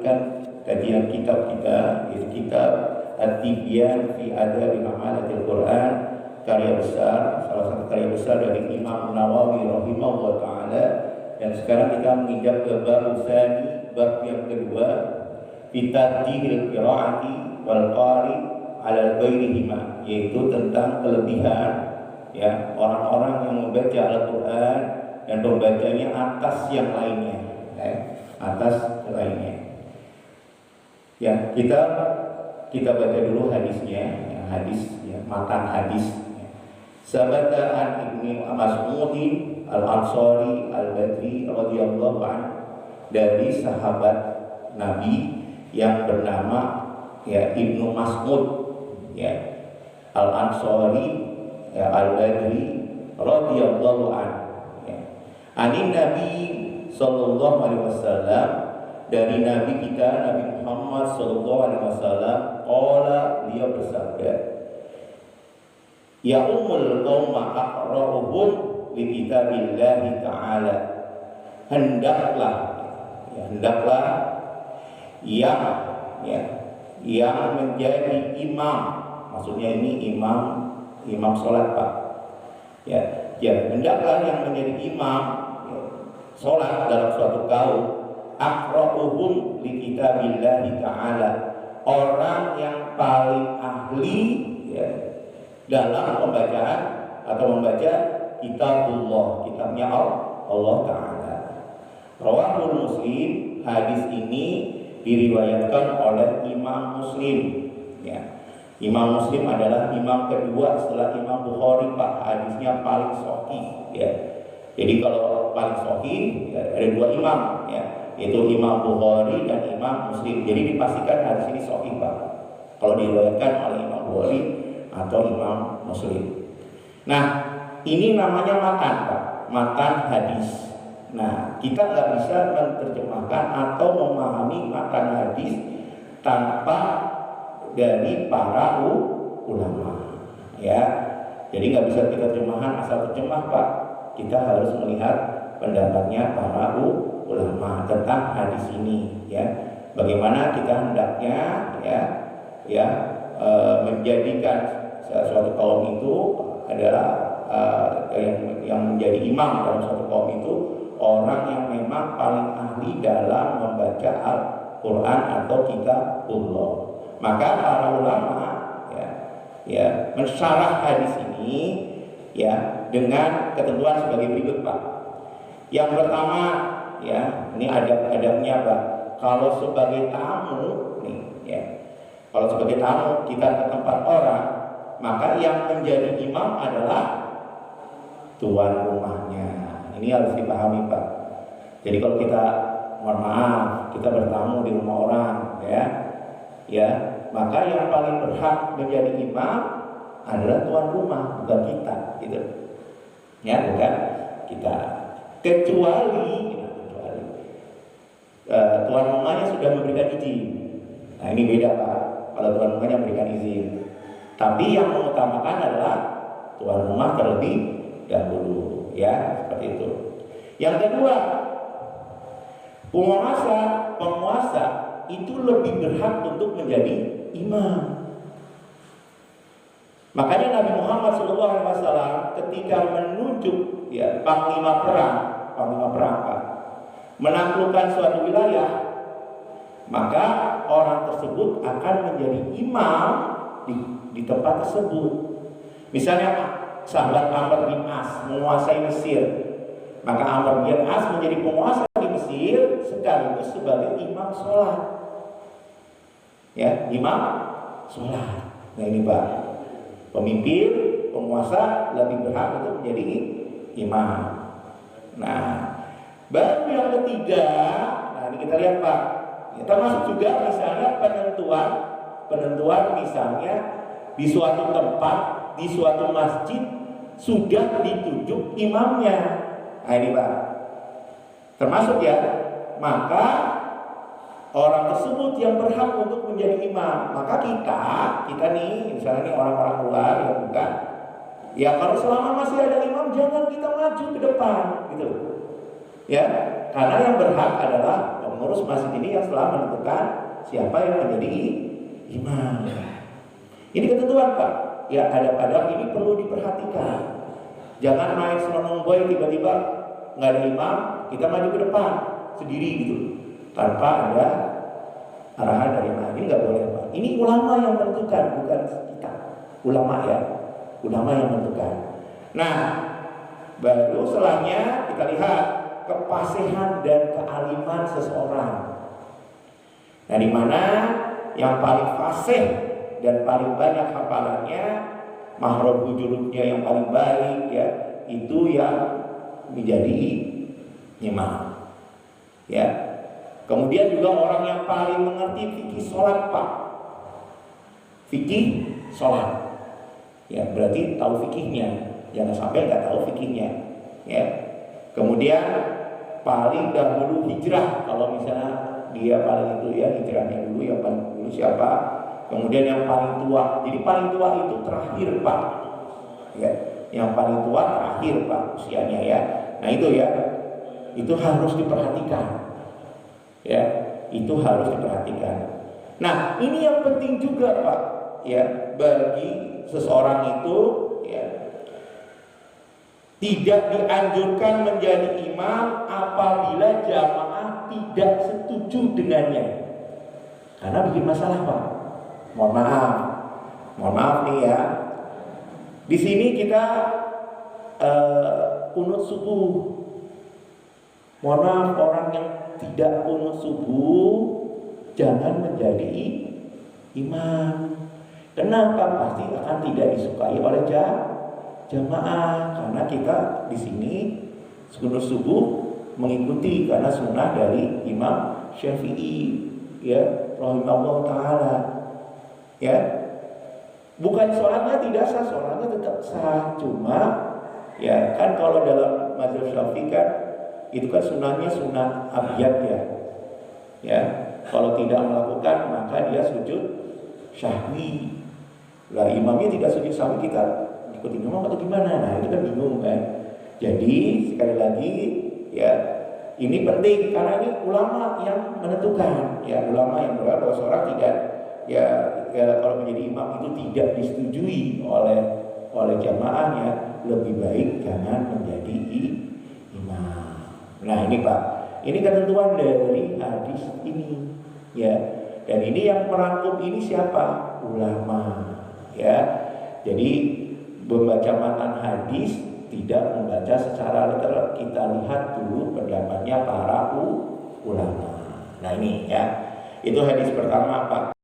melanjutkan kajian kitab kita, yaitu kitab At-Tibyan fi Adabi Ma'anatil Quran, karya besar, salah satu karya besar dari Imam Nawawi rahimahullah taala. Dan sekarang kita menginjak ke bab tsani, bab yang kedua, fi tarjihil qiraati wal qari 'ala ghairihima, yaitu tentang kelebihan ya orang-orang yang membaca Al-Qur'an dan membacanya atas yang lainnya, atas lainnya. Ya, kita baca dulu hadisnya, ya, hadis ya, matan hadis. Sabata an Ibnu Mas'udin Al-Ansari Al-Badri radhiyallahu anhu, dari sahabat Nabi yang bernama ya Ibnu Mas'ud ya Al-Ansari ya Al-Badri radhiyallahu anhu ya. Ani Nabi sallallahu alaihi wasallam, dari Nabi kita Nabi Muhammad sallallahu alaihi wasallam, qala, beliau bersabda, ya ummul qauma aqra'uhum li kitabillahi ta'ala, hendaklah yang menjadi imam, maksudnya ini imam sholat Pak ya, hendaklah yang menjadi imam ya, sholat dalam suatu kaum, aqra'uhum li kitabillahi ta'ala, orang yang paling ahli ya dalam pembacaan atau membaca kitabullah, kitabnya Allah Ta'ala. Rawahul Muslim, hadis ini diriwayatkan oleh Imam Muslim ya. Imam Muslim adalah imam kedua setelah Imam Bukhari Pak, hadisnya paling sahih ya. Jadi kalau paling sahih ya, ada dua imam ya, yaitu Imam Bukhari dan Imam Muslim. Jadi dipastikan hadis ini sahih Pak kalau diriwayatkan oleh Imam Bukhari atau Imam Muslim. Nah, ini namanya matan Pak, matan hadis. Nah, kita nggak bisa menerjemahkan atau memahami matan hadis tanpa dari para ulama ya. Jadi nggak bisa kita terjemahan asal terjemah Pak, kita harus melihat pendapatnya para ulama tentang hadis ini ya. Bagaimana kita hendaknya menjadikan suatu kaum itu adalah yang menjadi imam dalam suatu kaum itu orang yang memang paling ahli dalam membaca Al-Quran atau kitabullah. Maka para ulama ya mensyarah hadis ini ya dengan ketentuan sebagai berikut Pak. Yang pertama ya, ini adab-adabnya Pak. Kalau sebagai tamu nih ya, kalau sebagai tamu kita ke tempat orang, maka yang menjadi imam adalah tuan rumahnya. Ini harus dipahami Pak. Jadi kalau kita, mohon maaf, kita bertamu di rumah orang ya, maka yang paling berhak menjadi imam adalah tuan rumah, bukan kita, gitu. Ya, bukan kita. Kecuali tuan rumahnya sudah memberikan izin. Nah, ini beda Pak. Kalau tuan rumahnya memberikan izin. Tapi yang mengutamakan adalah tuan rumah terlebih dahulu, ya, seperti itu. Yang kedua, penguasa itu lebih berhak untuk menjadi imam. Makanya Nabi Muhammad SAW ketika menunjuk ya panglima perang Pak, menaklukkan suatu wilayah, maka orang tersebut akan menjadi imam di tempat tersebut. Misalnya sahabat Amr bin As menguasai Mesir, maka Amr bin As menjadi penguasa di Mesir sekaligus sebagai imam sholat. Ya, imam sholat. Nah ini Pak, pemimpin, penguasa lebih berhak untuk menjadi imam. Nah, baru yang ketiga, nah ini kita lihat Pak, ya, termasuk juga misalnya penentuan misalnya di suatu tempat, di suatu masjid sudah ditunjuk imamnya. Nah ini Pak, termasuk ya, maka orang tersebut yang berhak untuk menjadi imam. Maka kita nih, misalnya nih orang-orang luar yang bukan, ya kalau selama masih ada imam jangan kita maju ke depan, gitu. Ya, karena yang berhak adalah pengurus masjid ini yang telah menentukan siapa yang menjadi imam. Ini ketentuan Pak. Ya, kadang-kadang ini perlu diperhatikan. Jangan main senononggoy tiba-tiba nggak ada imam, kita maju ke depan sendiri gitu, tanpa ada arahan dari imam. Ini nggak boleh Pak. Ini ulama yang menentukan, bukan kita. Ulama ya, ulama yang menentukan. Nah, baru setelahnya kita lihat kefasihan dan kealiman seseorang. Nah, di mana yang paling fasih dan paling banyak hafalannya, mahram hujurnya yang paling baik ya, itu yang menjadi imam. Ya. Kemudian juga orang yang paling mengerti fikih sholat Pak. Fikih sholat. Ya, berarti tahu fikihnya. Jangan sampai nggak tahu fikihnya. Ya. Kemudian paling dahulu hijrah, kalau misalnya dia paling itu ya, hijrahnya dulu, yang paling dulu siapa? Kemudian yang paling tua. Jadi paling tua itu terakhir Pak. Ya, yang paling tua terakhir Pak usianya ya. Nah itu ya, itu harus diperhatikan. Ya, itu harus diperhatikan. Nah ini yang penting juga Pak. Ya, bagi seseorang itu ya, tidak dianjurkan menjadi imam apabila jamaah tidak setuju dengannya. Karena bikin masalah Pak. Mohon maaf nih ya. Di sini kita kunut subuh. Mohon maaf, orang yang tidak kunut subuh jangan menjadi imam. Kenapa? Pasti akan tidak disukai oleh jamaah, karena kita di sini kunut subuh mengikuti karena sunnah dari Imam Syafi'i ya, rahimahullah taala. Ya, bukan sholatnya tidak sah, sholatnya tetap sah, cuma ya kan kalau dalam mazhab Syafi'i kan itu kan sunnahnya sunnah abiyat ya. Ya, kalau tidak melakukan maka dia sujud syahwi. Lah imamnya tidak sujud syahwi, kita ikutin imam atau gimana? Nah itu kan bingung kan. Jadi sekali lagi ya, ini penting karena ini ulama yang menentukan. Ya, ulama yang berkata bahwa seorang tidak ya kalau menjadi imam itu tidak disetujui oleh jamaahnya, lebih baik jangan menjadi imam. Nah ini Pak, ini ketentuan dari hadis ini ya. Dan ini yang merangkum ini siapa? Ulama ya. Jadi membaca matan hadis tidak membaca secara literal, kita lihat dulu pendapatnya para ulama. Nah ini ya, itu hadis pertama Pak.